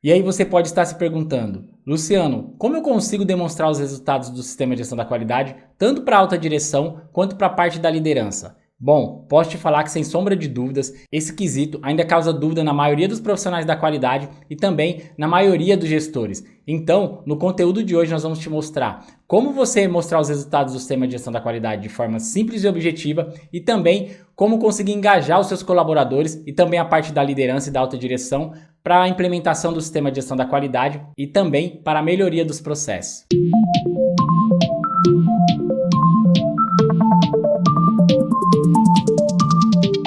E aí você pode estar se perguntando, Luciano, como eu consigo demonstrar os resultados do sistema de gestão da qualidade, tanto para a alta direção quanto para a parte da liderança? Bom, posso te falar que sem sombra de dúvidas, esse quesito ainda causa dúvida na maioria dos profissionais da qualidade e também na maioria dos gestores. Então, no conteúdo de hoje nós vamos te mostrar como você mostrar os resultados do sistema de gestão da qualidade de forma simples e objetiva e também como conseguir engajar os seus colaboradores e também a parte da liderança e da alta direção para a implementação do sistema de gestão da qualidade e também para a melhoria dos processos.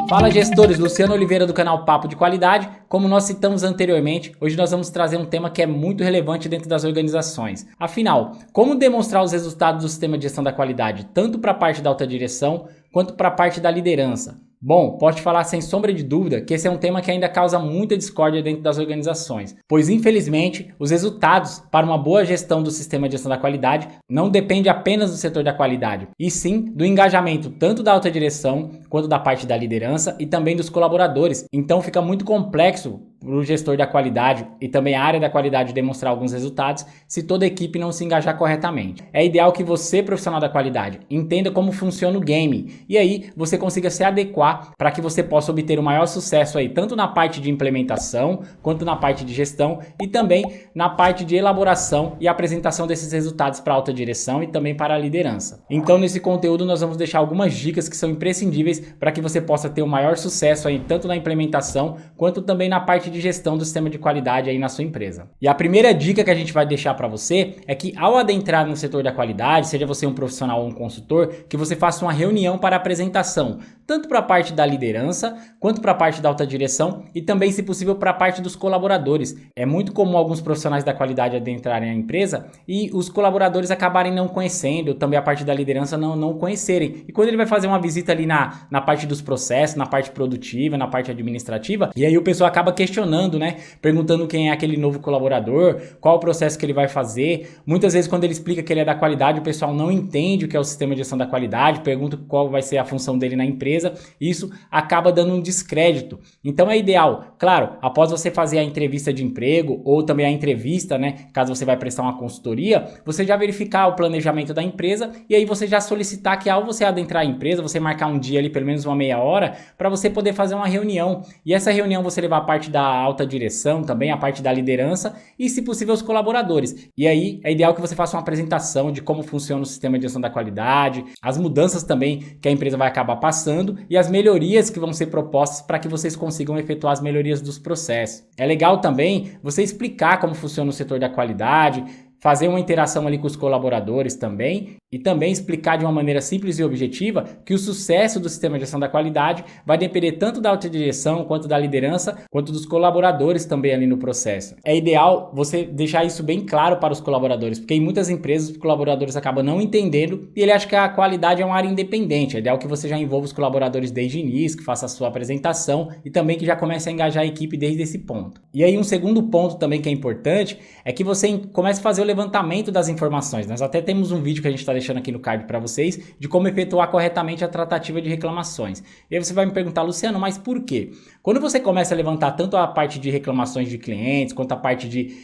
Fala gestores, Luciano Oliveira do canal Papo de Qualidade. Como nós citamos anteriormente, hoje nós vamos trazer um tema que é muito relevante dentro das organizações. Afinal, como demonstrar os resultados do sistema de gestão da qualidade, tanto para a parte da alta direção quanto para a parte da liderança? Bom, posso te falar sem sombra de dúvida que esse é um tema que ainda causa muita discórdia dentro das organizações, pois infelizmente os resultados para uma boa gestão do sistema de gestão da qualidade não depende apenas do setor da qualidade, e sim do engajamento tanto da alta direção quanto da parte da liderança e também dos colaboradores. Então fica muito complexo para o gestor da qualidade e também a área da qualidade demonstrar alguns resultados se toda a equipe não se engajar corretamente. É ideal que você, profissional da qualidade, entenda como funciona o game e aí você consiga se adequar para que você possa obter o maior sucesso aí, tanto na parte de implementação quanto na parte de gestão e também na parte de elaboração e apresentação desses resultados para a alta direção e também para a liderança. Então nesse conteúdo nós vamos deixar algumas dicas que são imprescindíveis para que você possa ter o maior sucesso aí, tanto na implementação quanto também na parte de gestão do sistema de qualidade aí na sua empresa. E a primeira dica que a gente vai deixar para você é que ao adentrar no setor da qualidade, seja você um profissional ou um consultor, que você faça uma reunião para apresentação, tanto para a parte da liderança, quanto para a parte da alta direção e também, se possível, para a parte dos colaboradores. É muito comum alguns profissionais da qualidade adentrarem a empresa e os colaboradores acabarem não conhecendo, também a parte da liderança não conhecerem. E quando ele vai fazer uma visita ali na parte dos processos, na parte produtiva, na parte administrativa, e aí o pessoal acaba questionando, né? Perguntando quem é aquele novo colaborador, qual o processo que ele vai fazer. Muitas vezes quando ele explica que ele é da qualidade, o pessoal não entende o que é o sistema de gestão da qualidade, pergunta qual vai ser a função dele na empresa, e isso acaba dando um descrédito. Então é ideal, claro, após você fazer a entrevista de emprego ou também a entrevista, né, caso você vai prestar uma consultoria, você já verificar o planejamento da empresa e aí você já solicitar que ao você adentrar a empresa, você marcar um dia ali, pelo menos uma meia hora, para você poder fazer uma reunião. E essa reunião você levar a parte da alta direção, também a parte da liderança e, se possível, os colaboradores. E aí é ideal que você faça uma apresentação de como funciona o sistema de gestão da qualidade, as mudanças também que a empresa vai acabar passando e as melhorias que vão ser propostas para que vocês consigam efetuar as melhorias dos processos. É legal também você explicar como funciona o setor da qualidade, fazer uma interação ali com os colaboradores também e também explicar de uma maneira simples e objetiva que o sucesso do sistema de gestão da qualidade vai depender tanto da alta direção, quanto da liderança, quanto dos colaboradores também ali no processo. É ideal você deixar isso bem claro para os colaboradores, porque em muitas empresas os colaboradores acabam não entendendo e ele acha que a qualidade é uma área independente. É ideal que você já envolva os colaboradores desde o início, que faça a sua apresentação e também que já comece a engajar a equipe desde esse ponto. E aí um segundo ponto também que é importante é que você comece a fazer o levantamento das informações. Nós até temos um vídeo que a gente está deixando aqui no card para vocês de como efetuar corretamente a tratativa de reclamações. E aí você vai me perguntar, Luciano, mas por quê? Quando você começa a levantar tanto a parte de reclamações de clientes quanto a parte de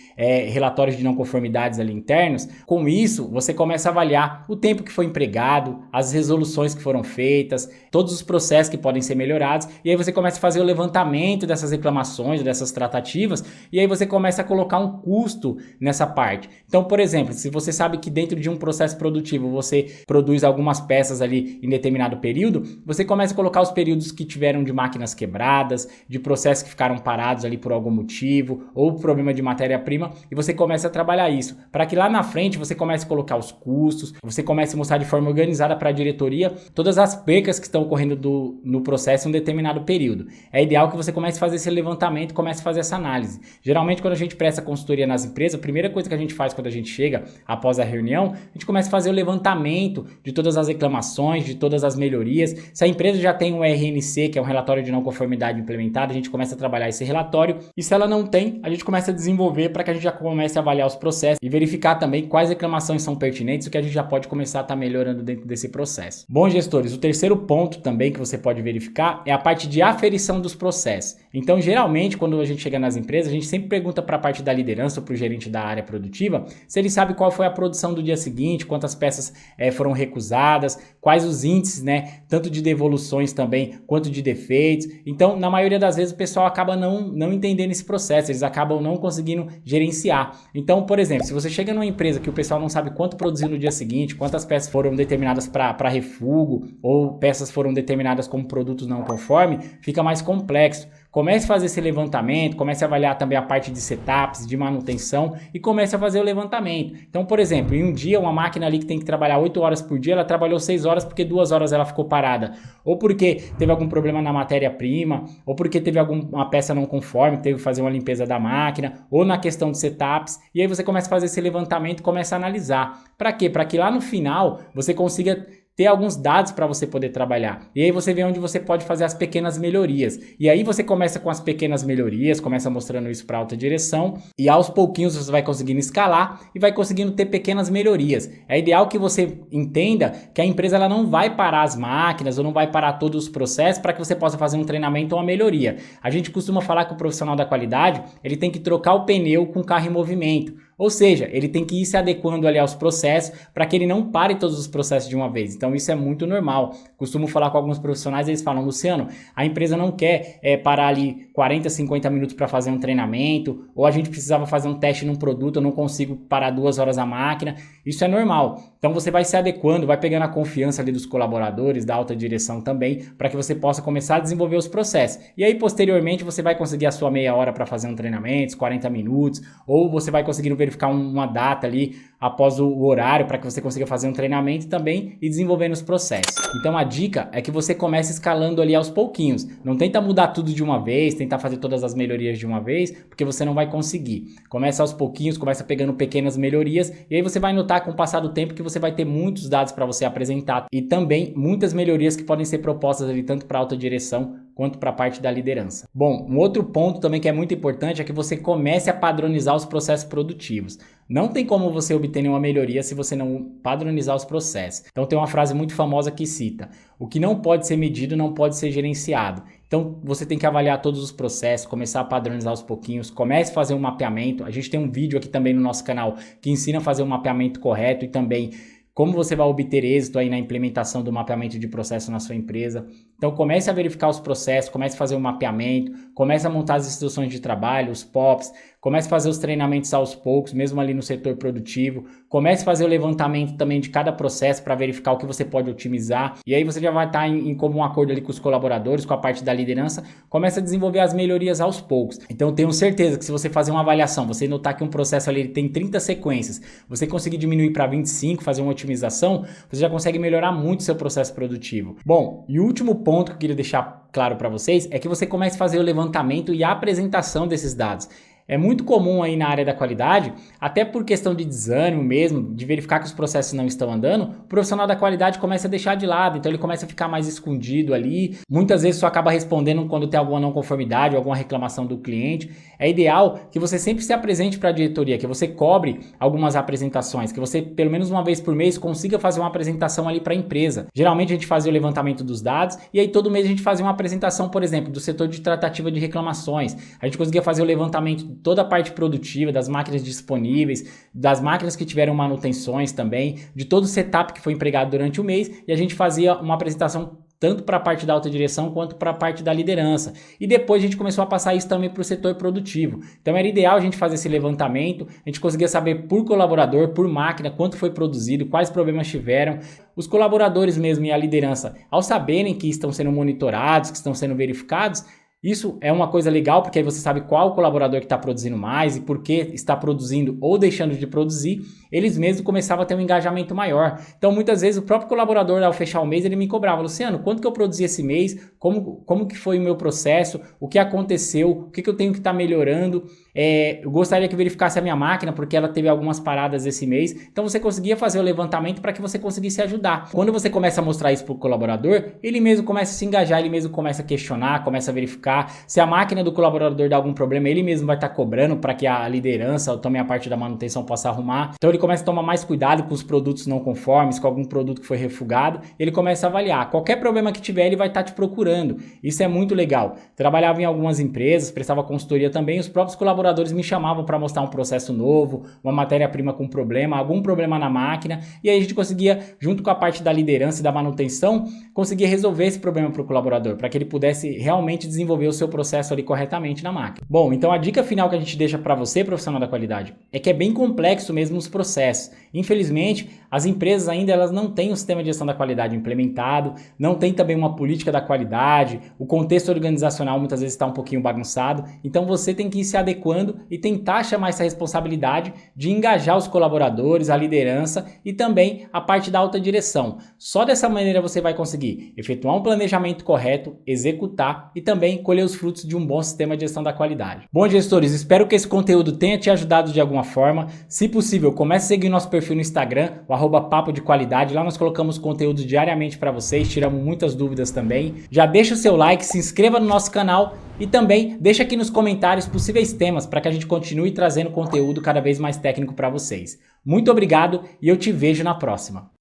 relatórios de não conformidades ali internos, com isso você começa a avaliar o tempo que foi empregado, as resoluções que foram feitas, todos os processos que podem ser melhorados, e aí você começa a fazer o levantamento dessas reclamações, dessas tratativas, e aí você começa a colocar um custo nessa parte. Então, por exemplo, se você sabe que dentro de um processo produtivo você produz algumas peças ali em determinado período, você começa a colocar os períodos que tiveram de máquinas quebradas, de processos que ficaram parados ali por algum motivo, ou problema de matéria-prima, e você começa a trabalhar isso, para que lá na frente você comece a colocar os custos, você comece a mostrar de forma organizada para a diretoria todas as percas que estão ocorrendo no processo em um determinado período. É ideal que você comece a fazer esse levantamento, comece a fazer essa análise. Geralmente, quando a gente presta consultoria nas empresas, a primeira coisa que a gente faz quando a gente chega após a reunião, a gente começa a fazer o levantamento levantamento de todas as reclamações, de todas as melhorias. Se a empresa já tem um RNC, que é um relatório de não conformidade implementado, a gente começa a trabalhar esse relatório. E se ela não tem, a gente começa a desenvolver para que a gente já comece a avaliar os processos e verificar também quais reclamações são pertinentes, o que a gente já pode começar a estar melhorando dentro desse processo. Bom, gestores, o terceiro ponto também que você pode verificar é a parte de aferição dos processos. Então, geralmente, quando a gente chega nas empresas, a gente sempre pergunta para a parte da liderança ou para o gerente da área produtiva se ele sabe qual foi a produção do dia seguinte, quantas peças foram recusadas, quais os índices, né, tanto de devoluções também, quanto de defeitos. Então, na maioria das vezes, o pessoal acaba não entendendo esse processo, eles acabam não conseguindo gerenciar. Então, por exemplo, se você chega numa empresa que o pessoal não sabe quanto produziu no dia seguinte, quantas peças foram determinadas para refugo ou peças foram determinadas como produtos não conforme, fica mais complexo. Comece a fazer esse levantamento, comece a avaliar também a parte de setups, de manutenção e comece a fazer o levantamento. Então, por exemplo, em um dia, uma máquina ali que tem que trabalhar 8 horas por dia, ela trabalhou 6 horas porque 2 horas ela ficou parada. Ou porque teve algum problema na matéria-prima, ou porque teve alguma peça não conforme, teve que fazer uma limpeza da máquina, ou na questão de setups. E aí você começa a fazer esse levantamento e começa a analisar. Para quê? Para que lá no final você consiga ter alguns dados para você poder trabalhar. E aí você vê onde você pode fazer as pequenas melhorias. E aí você começa com as pequenas melhorias, começa mostrando isso para a alta direção e aos pouquinhos você vai conseguindo escalar e vai conseguindo ter pequenas melhorias. É ideal que você entenda que a empresa ela não vai parar as máquinas ou não vai parar todos os processos para que você possa fazer um treinamento ou uma melhoria. A gente costuma falar que o profissional da qualidade, ele tem que trocar o pneu com o carro em movimento. Ou seja, ele tem que ir se adequando ali aos processos para que ele não pare todos os processos de uma vez. Então isso é muito normal. Costumo falar com alguns profissionais, eles falam, Luciano, a empresa não quer parar ali 40, 50 minutos para fazer um treinamento, ou a gente precisava fazer um teste num produto, eu não consigo parar 2 horas a máquina. Isso é normal. Então você vai se adequando, vai pegando a confiança ali dos colaboradores, da alta direção também, para que você possa começar a desenvolver os processos. E aí posteriormente você vai conseguir a sua meia hora para fazer um treinamento, 40 minutos, ou você vai conseguindo verificar uma data ali após o horário para que você consiga fazer um treinamento também e desenvolvendo os processos. Então a dica é que você comece escalando ali aos pouquinhos. Não tenta mudar tudo de uma vez, tentar fazer todas as melhorias de uma vez, porque você não vai conseguir. Começa aos pouquinhos, começa pegando pequenas melhorias e aí você vai notar com o passar do tempo que você vai ter muitos dados para você apresentar e também muitas melhorias que podem ser propostas ali tanto para a alta direção quanto para a parte da liderança. Bom, um outro ponto também que é muito importante é que você comece a padronizar os processos produtivos. Não tem como você obter nenhuma melhoria se você não padronizar os processos. Então tem uma frase muito famosa que cita: o que não pode ser medido não pode ser gerenciado. Então você tem que avaliar todos os processos, começar a padronizar aos pouquinhos, comece a fazer um mapeamento. A gente tem um vídeo aqui também no nosso canal que ensina a fazer um mapeamento correto e também como você vai obter êxito aí na implementação do mapeamento de processo na sua empresa. Então comece a verificar os processos, comece a fazer o mapeamento, comece a montar as instruções de trabalho, os POPs, comece a fazer os treinamentos aos poucos, mesmo ali no setor produtivo, comece a fazer o levantamento também de cada processo para verificar o que você pode otimizar, e aí você já vai estar em comum acordo ali com os colaboradores, com a parte da liderança, comece a desenvolver as melhorias aos poucos. Então eu tenho certeza que se você fazer uma avaliação, você notar que um processo ali tem 30 sequências, você conseguir diminuir para 25, fazer uma otimização, você já consegue melhorar muito o seu processo produtivo. Bom, e o último ponto que eu queria deixar claro para vocês é que você comece a fazer o levantamento e a apresentação desses dados. É muito comum aí na área da qualidade, até por questão de desânimo mesmo, de verificar que os processos não estão andando, o profissional da qualidade começa a deixar de lado, então ele começa a ficar mais escondido ali. Muitas vezes só acaba respondendo quando tem alguma não conformidade ou alguma reclamação do cliente. É ideal que você sempre se apresente para a diretoria, que você cobre algumas apresentações, que você pelo menos uma vez por mês consiga fazer uma apresentação ali para a empresa. Geralmente a gente fazia o levantamento dos dados e aí todo mês a gente fazia uma apresentação, por exemplo, do setor de tratativa de reclamações. A gente conseguia fazer o levantamento de toda a parte produtiva, das máquinas disponíveis, das máquinas que tiveram manutenções também, de todo o setup que foi empregado durante o mês, e a gente fazia uma apresentação tanto para a parte da alta direção quanto para a parte da liderança. E depois a gente começou a passar isso também para o setor produtivo. Então era ideal a gente fazer esse levantamento, a gente conseguia saber por colaborador, por máquina, quanto foi produzido, quais problemas tiveram. Os colaboradores mesmo e a liderança, ao saberem que estão sendo monitorados, que estão sendo verificados, isso é uma coisa legal, porque aí você sabe qual colaborador que está produzindo mais e por que está produzindo ou deixando de produzir. Eles mesmos começavam a ter um engajamento maior. Então, muitas vezes, o próprio colaborador, ao fechar o mês, ele me cobrava: Luciano, quanto que eu produzi esse mês? Como que foi o meu processo? O que aconteceu? O que eu tenho que estar melhorando? eu gostaria que verificasse a minha máquina porque ela teve algumas paradas esse mês. Então você conseguia fazer o levantamento para que você conseguisse ajudar. Quando você começa a mostrar isso para o colaborador, ele mesmo começa a se engajar, ele mesmo começa a questionar, começa a verificar. Se a máquina do colaborador dá algum problema, ele mesmo vai estar cobrando para que a liderança ou também a parte da manutenção possa arrumar. Então ele começa a tomar mais cuidado com os produtos não conformes, com algum produto que foi refugado. Ele começa a avaliar. Qualquer problema que tiver, ele vai estar te procurando. Isso é muito legal. Trabalhava em algumas empresas, prestava consultoria também, os próprios colaboradores me chamavam para mostrar um processo novo, uma matéria-prima com problema, algum problema na máquina, e aí a gente conseguia, junto com a parte da liderança e da manutenção, conseguia resolver esse problema para o colaborador, para que ele pudesse realmente desenvolver o seu processo ali corretamente na máquina. Bom, então a dica final que a gente deixa para você, profissional da qualidade, é que é bem complexo mesmo os processos. Infelizmente, as empresas ainda elas não têm um sistema de gestão da qualidade implementado, não tem também uma política da qualidade, o contexto organizacional muitas vezes está um pouquinho bagunçado, então você tem que ir se adequando e tentar chamar essa responsabilidade de engajar os colaboradores, a liderança e também a parte da alta direção. Só dessa maneira você vai conseguir efetuar um planejamento correto, executar e também colher os frutos de um bom sistema de gestão da qualidade. Bom, gestores, espero que esse conteúdo tenha te ajudado de alguma forma. Se possível, comece a seguir nosso perfil no Instagram, o @papo de qualidade. Lá nós colocamos conteúdo diariamente para vocês, tiramos muitas dúvidas também. Já deixa o seu like, se inscreva no nosso canal e também deixa aqui nos comentários possíveis temas para que a gente continue trazendo conteúdo cada vez mais técnico para vocês. Muito obrigado e eu te vejo na próxima.